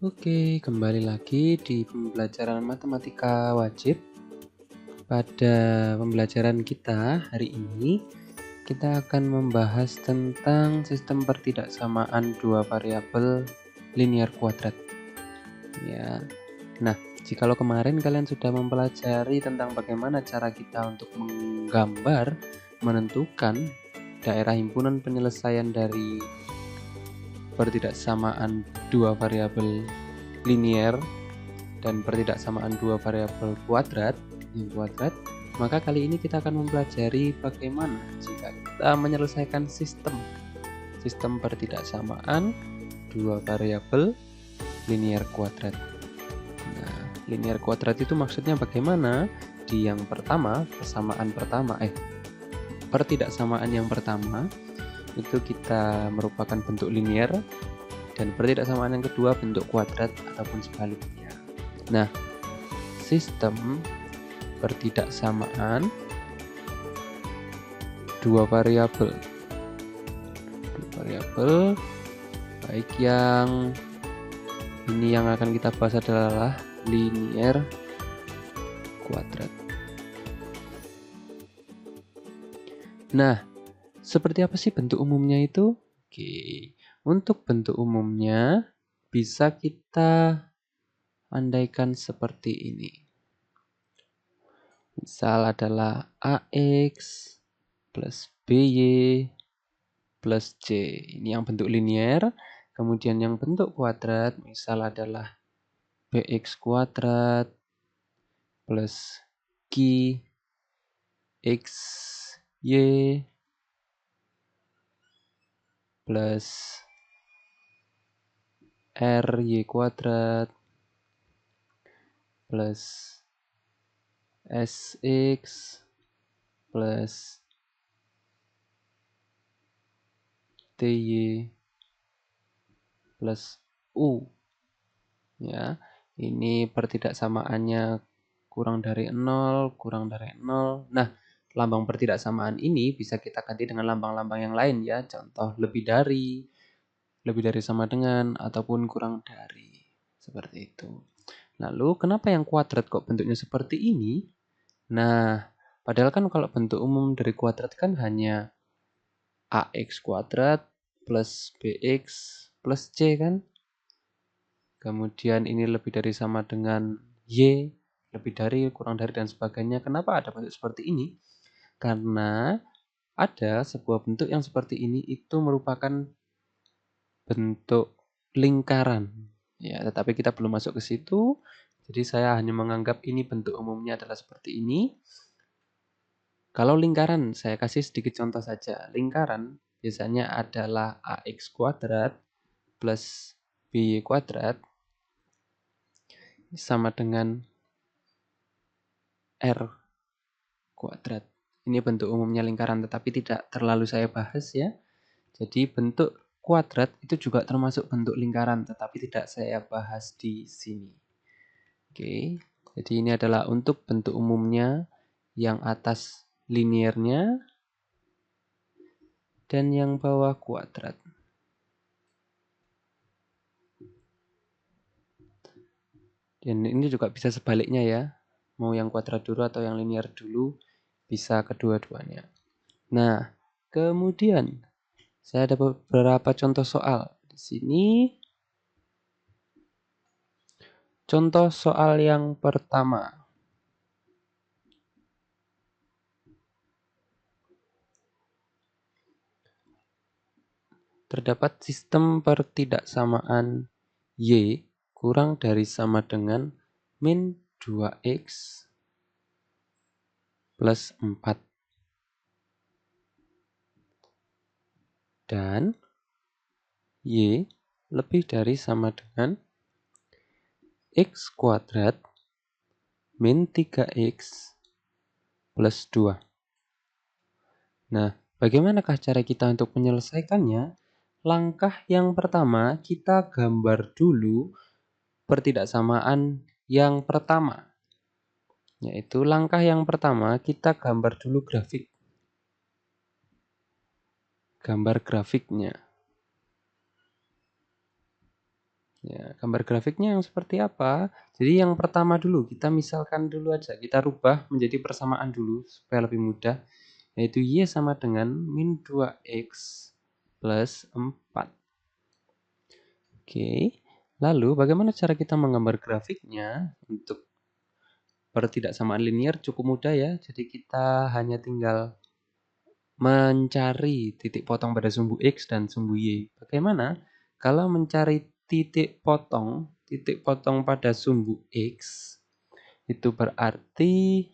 Oke, kembali lagi di pembelajaran matematika wajib. Pada pembelajaran kita hari ini, kita akan membahas tentang sistem pertidaksamaan dua variabel linear kuadrat. Ya. Nah, jikalau kemarin kalian sudah mempelajari tentang bagaimana cara kita untuk menggambar, menentukan daerah himpunan penyelesaian dari pertidaksamaan dua variabel linear dan pertidaksamaan dua variabel kuadrat, maka kali ini kita akan mempelajari bagaimana jika kita menyelesaikan sistem pertidaksamaan dua variabel linear kuadrat. Nah, linear kuadrat itu maksudnya bagaimana? Di yang pertama, pertidaksamaan yang pertama itu kita merupakan bentuk linear, dan pertidaksamaan yang kedua bentuk kuadrat ataupun sebaliknya. Nah, sistem pertidaksamaan dua variabel baik yang ini yang akan kita bahas adalah linear kuadrat. Nah, seperti apa sih bentuk umumnya itu? Oke, untuk bentuk umumnya bisa kita andaikan seperti ini. Misal adalah AX plus BY plus C. Ini yang bentuk linear. Kemudian yang bentuk kuadrat misal adalah BX kuadrat plus QXY plus RY kuadrat plus SX plus TY plus U. Ya, ini pertidaksamaannya kurang dari 0, kurang dari 0. Nah, lambang pertidaksamaan ini bisa kita ganti dengan lambang-lambang yang lain ya. Contoh lebih dari sama dengan, ataupun kurang dari. Seperti itu. Lalu, kenapa yang kuadrat kok bentuknya seperti ini? Nah, padahal kan kalau bentuk umum dari kuadrat kan hanya AX kuadrat plus BX plus C kan? Kemudian ini lebih dari sama dengan Y, lebih dari, kurang dari, dan sebagainya. Kenapa ada bentuk seperti ini? Karena ada sebuah bentuk yang seperti ini itu merupakan bentuk lingkaran. Ya, tetapi kita belum masuk ke situ. Jadi saya hanya menganggap ini bentuk umumnya adalah seperti ini. Kalau lingkaran, saya kasih sedikit contoh saja. Lingkaran biasanya adalah AX kuadrat plus BY kuadrat sama dengan R kuadrat. Ini bentuk umumnya lingkaran, tetapi tidak terlalu saya bahas ya. Jadi bentuk kuadrat itu juga termasuk bentuk lingkaran, tetapi tidak saya bahas di sini. Oke, jadi ini adalah untuk bentuk umumnya, yang atas linearnya, dan yang bawah kuadrat. Dan ini juga bisa sebaliknya ya, mau yang kuadrat dulu atau yang linear dulu, bisa kedua-duanya. Nah, kemudian saya ada beberapa contoh soal. Di sini contoh soal yang pertama. Terdapat sistem pertidaksamaan Y kurang dari sama dengan min 2X plus 4. Dan Y lebih dari sama dengan X kuadrat min 3X plus 2. Nah, bagaimanakah cara kita untuk menyelesaikannya? Langkah yang pertama, kita gambar dulu pertidaksamaan yang pertama. Yaitu langkah yang pertama, kita gambar dulu grafik. Gambar grafiknya. Ya, gambar grafiknya yang seperti apa? Jadi yang pertama dulu, kita misalkan dulu aja, kita rubah menjadi persamaan dulu supaya lebih mudah, yaitu Y sama dengan min 2X plus 4. Oke, lalu bagaimana cara kita menggambar grafiknya? Untuk pertidaksamaan linear cukup mudah ya, jadi kita hanya tinggal mencari titik potong pada sumbu X dan sumbu Y. Bagaimana? Kalau mencari titik potong pada sumbu X, itu berarti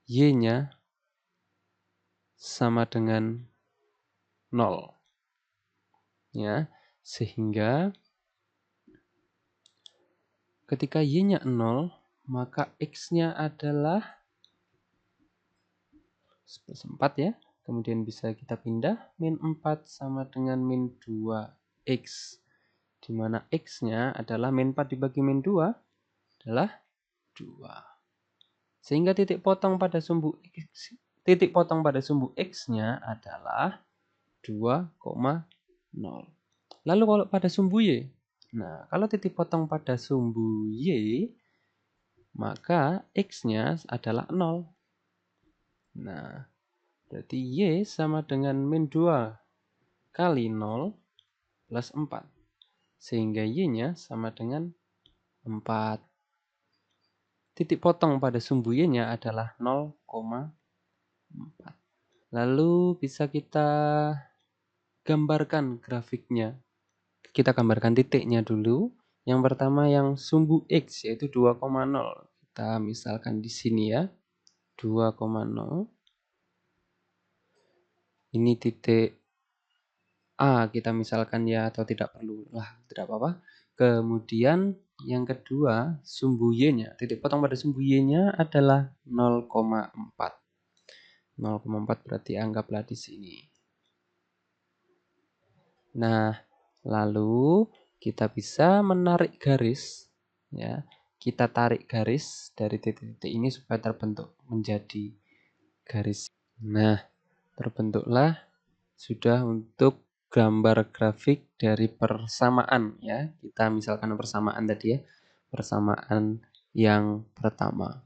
Y-nya sama dengan 0. Ya, sehingga ketika Y-nya 0, maka X-nya adalah plus 4 ya. Kemudian bisa kita pindah, min 4 sama dengan min 2X. Di mana X-nya adalah min 4 dibagi min 2 adalah 2. Sehingga titik potong pada sumbu X-nya adalah 2,0. Lalu kalau pada sumbu Y, nah kalau titik potong pada sumbu Y, maka X-nya adalah 0. Nah, berarti Y sama dengan min 2 kali 0 plus 4. Sehingga Y-nya sama dengan 4. Titik potong pada sumbu Y-nya adalah 0,4. Lalu bisa kita gambarkan grafiknya. Kita gambarkan titiknya dulu. Yang pertama yang sumbu X yaitu 2,0. Kita misalkan di sini ya. 2,0. Ini titik A kita misalkan ya, atau tidak perlu lah, tidak apa-apa. Kemudian yang kedua sumbu Y-nya. Titik potong pada sumbu Y-nya adalah 0,4. 0,4 berarti anggaplah di sini. Nah, lalu kita bisa menarik garis, ya. Kita tarik garis dari titik-titik ini supaya terbentuk menjadi garis. Nah, terbentuklah sudah untuk gambar grafik dari persamaan ya. Kita misalkan persamaan tadi ya. Persamaan yang pertama.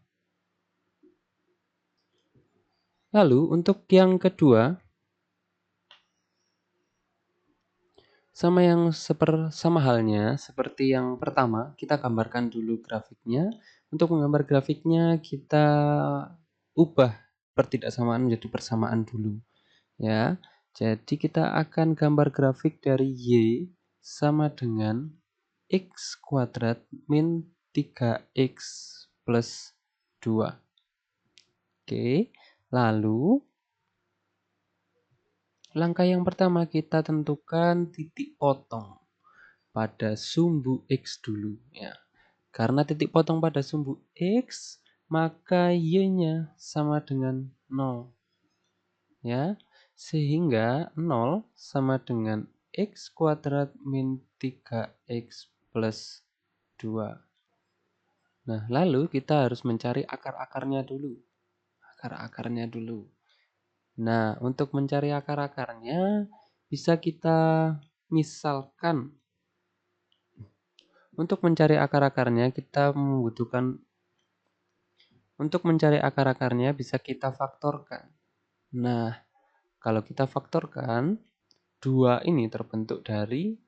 Lalu untuk yang kedua, sama halnya seperti yang pertama, kita gambarkan dulu grafiknya. Untuk menggambar grafiknya kita ubah pertidaksamaan menjadi persamaan dulu, ya. Jadi kita akan gambar grafik dari Y sama dengan X kuadrat min 3X plus 2. Oke, lalu langkah yang pertama kita tentukan titik potong pada sumbu X dulu ya. Karena titik potong pada sumbu X, maka Y-nya sama dengan 0. Ya, sehingga 0 sama dengan X kuadrat min 3X plus 2. Nah, lalu kita harus mencari akar-akarnya dulu. Akar-akarnya dulu. Nah, untuk mencari akar-akarnya, bisa kita misalkan, untuk mencari akar-akarnya kita membutuhkan, untuk mencari akar-akarnya bisa kita faktorkan. Nah, kalau kita faktorkan, 2 ini terbentuk dari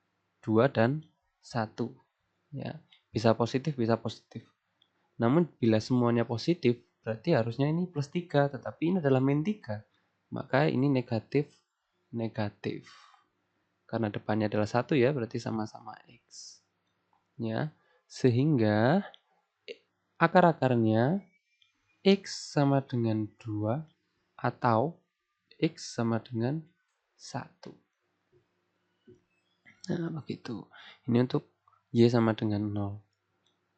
2 dan 1. Ya, bisa positif, bisa positif. Namun bila semuanya positif, berarti harusnya ini plus 3, tetapi ini adalah min 3. Maka ini negatif, negatif. Karena depannya adalah 1 ya, berarti sama-sama X. Ya, sehingga akar-akarnya X sama dengan 2 atau X sama dengan 1. Nah, begitu. Ini untuk Y sama dengan 0.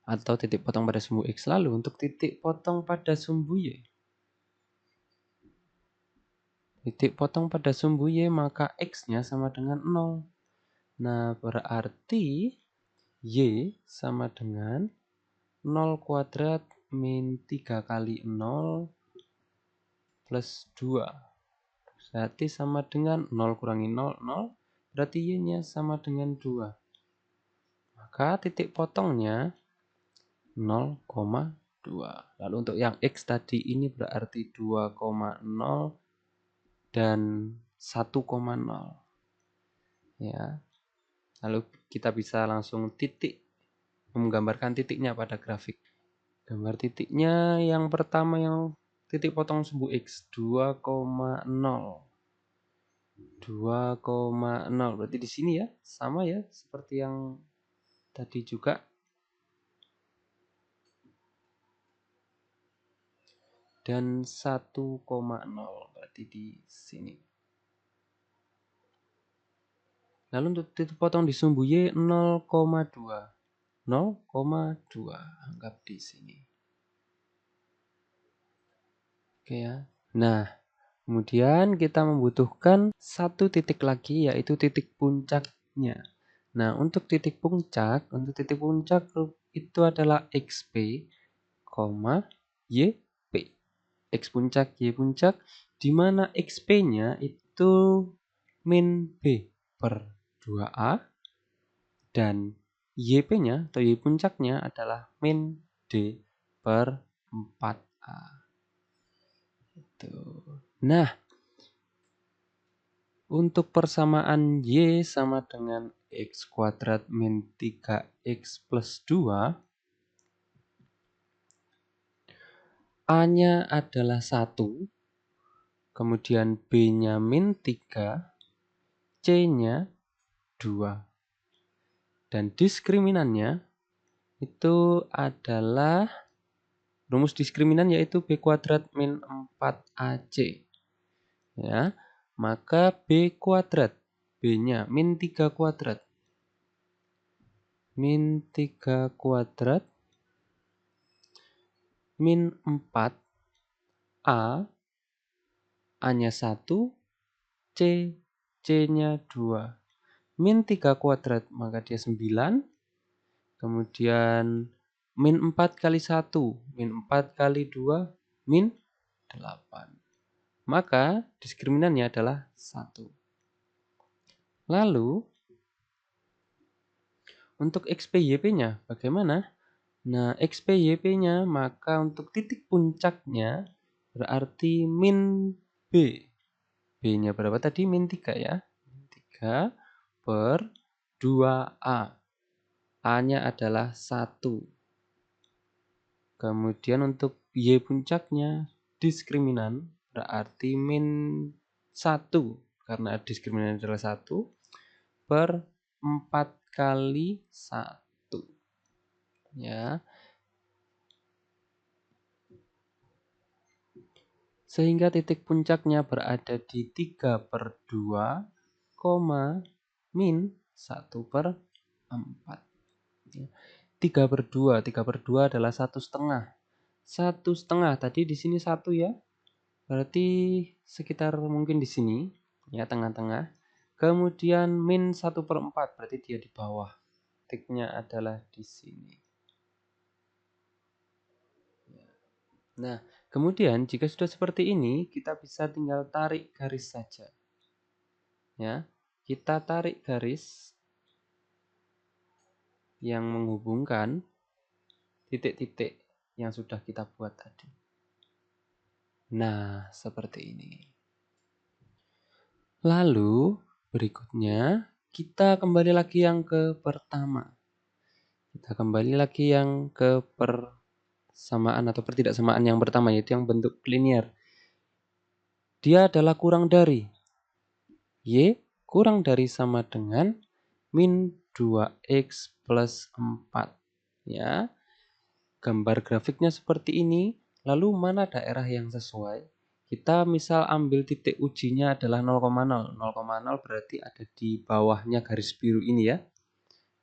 Atau titik potong pada sumbu X. Lalu untuk titik potong pada sumbu Y. Titik potong pada sumbu Y maka X-nya sama dengan 0. Nah, berarti Y sama dengan 0 kuadrat min 3 kali 0 plus 2. Berarti sama dengan 0 kurangi 0, 0. Berarti Y-nya sama dengan 2. Maka titik potongnya 0,2. Lalu untuk yang X tadi ini berarti 2,0 dan 1,0. Ya. Lalu kita bisa langsung menggambarkan titiknya pada grafik. Gambar titiknya yang pertama yang titik potong sumbu X 2,0. 2,0 berarti di sini ya, sama ya seperti yang tadi juga. Dan 1,0 berarti di sini. Lalu untuk titik potong di sumbu Y 0,2. 0,2 anggap di sini. Oke ya. Nah, kemudian kita membutuhkan satu titik lagi yaitu titik puncaknya. Nah, untuk titik puncak itu adalah XP, YP. X puncak, Y puncak, di mana XP-nya itu min B per 2A dan YP-nya atau Y puncaknya adalah min D per 4A. Nah, untuk persamaan Y sama dengan X kuadrat min 3X plus 2, A-nya adalah 1, kemudian B-nya min 3, C-nya 2. Dan diskriminannya itu adalah rumus diskriminan yaitu B kuadrat min 4AC. Ya, maka B kuadrat, B-nya min 3 kuadrat. Min 3 kuadrat min 4 A, A-nya 1, C, C-nya 2. Min 3 kuadrat, maka dia 9. Kemudian min 4 kali 1, min 4 kali 2, min 8. Maka diskriminannya adalah 1. Lalu, untuk XPYP-nya bagaimana? Nah, XPYP-nya maka untuk titik puncaknya berarti min B. B-nya berapa tadi? Min 3 ya. Min 3 per 2A. A-nya adalah 1. Kemudian untuk Y puncaknya diskriminan berarti min 1. Karena diskriminan adalah 1 per 4 kali 1. Ya. Sehingga titik puncaknya berada di 3 per 2, min 1 per 4. 3 per 2, 3 per 2 adalah 1,5. 1,5 tadi di sini 1 ya. Berarti sekitar mungkin di sini, ya tengah-tengah. Kemudian min 1 per 4, berarti dia di bawah. Titiknya adalah di sini. Nah, kemudian jika sudah seperti ini, kita bisa tinggal tarik garis saja. Ya, kita tarik garis yang menghubungkan titik-titik yang sudah kita buat tadi. Nah, seperti ini. Lalu, berikutnya kita kembali lagi yang ke pertama. Kita kembali lagi yang ke persamaan atau pertidaksamaan yang pertama, yaitu yang bentuk linear. Dia adalah kurang dari. Y kurang dari sama dengan min 2X plus 4. Ya. Gambar grafiknya seperti ini. Lalu mana daerah yang sesuai? Kita misal ambil titik ujinya adalah 0,0. 0,0 berarti ada di bawahnya garis biru ini ya.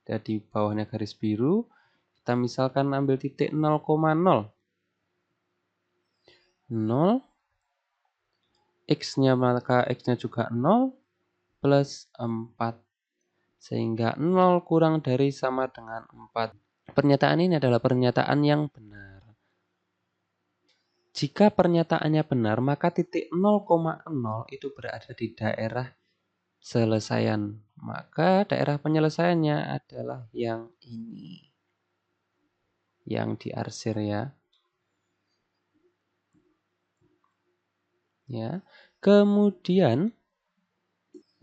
Ada di bawahnya garis biru. Kita misalkan ambil titik 0,0. 0. X-nya maka X-nya juga 0 plus 4. Sehingga 0 kurang dari sama dengan 4. Pernyataan ini adalah pernyataan yang benar. Jika pernyataannya benar, maka titik 0,0 itu berada di daerah selesaian. Maka daerah penyelesaiannya adalah yang ini. Yang diarsir ya. Ya. Kemudian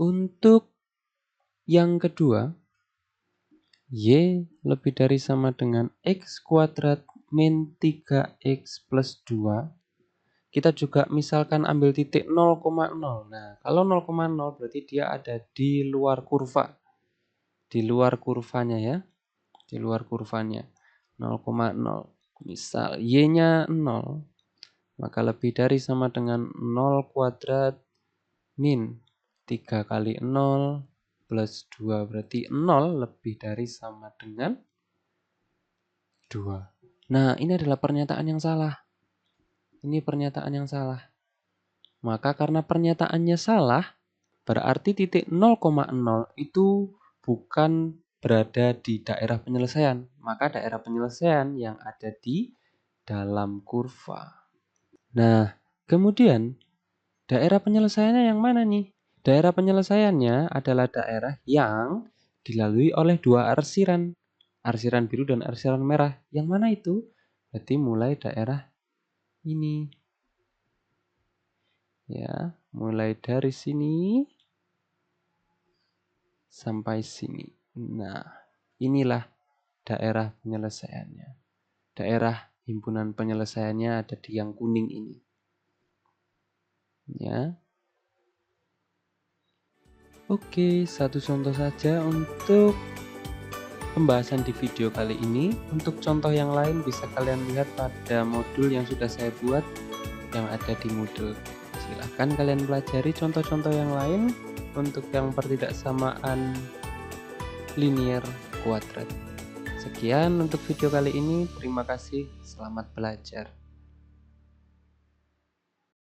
untuk yang kedua, Y lebih dari sama dengan X kuadrat min 3X plus 2. Kita juga misalkan ambil titik 0,0. Nah, kalau 0,0 berarti dia ada di luar kurva. Di luar kurvanya ya. Di luar kurvanya. 0,0. Misal Y-nya 0. Maka lebih dari sama dengan 0 kuadrat min 3 kali 0 plus 2. Berarti 0 lebih dari sama dengan 2. Nah, ini adalah pernyataan yang salah. Ini pernyataan yang salah. Maka karena pernyataannya salah, berarti titik 0,0 itu bukan berada di daerah penyelesaian. Maka daerah penyelesaian yang ada di dalam kurva. Nah, kemudian daerah penyelesaiannya yang mana nih? Daerah penyelesaiannya adalah daerah yang dilalui oleh dua arsiran. Arsiran biru dan arsiran merah. Yang mana itu? Berarti mulai daerah ini. Ya, mulai dari sini sampai sini. Nah, inilah daerah penyelesaiannya. Daerah himpunan penyelesaiannya ada di yang kuning ini. Ya. Oke, satu contoh saja untuk pembahasan di video kali ini. Untuk contoh yang lain bisa kalian lihat pada modul yang sudah saya buat yang ada di Moodle. Silahkan kalian pelajari contoh-contoh yang lain untuk yang pertidaksamaan linear kuadrat. Sekian untuk video kali ini. Terima kasih. Selamat belajar.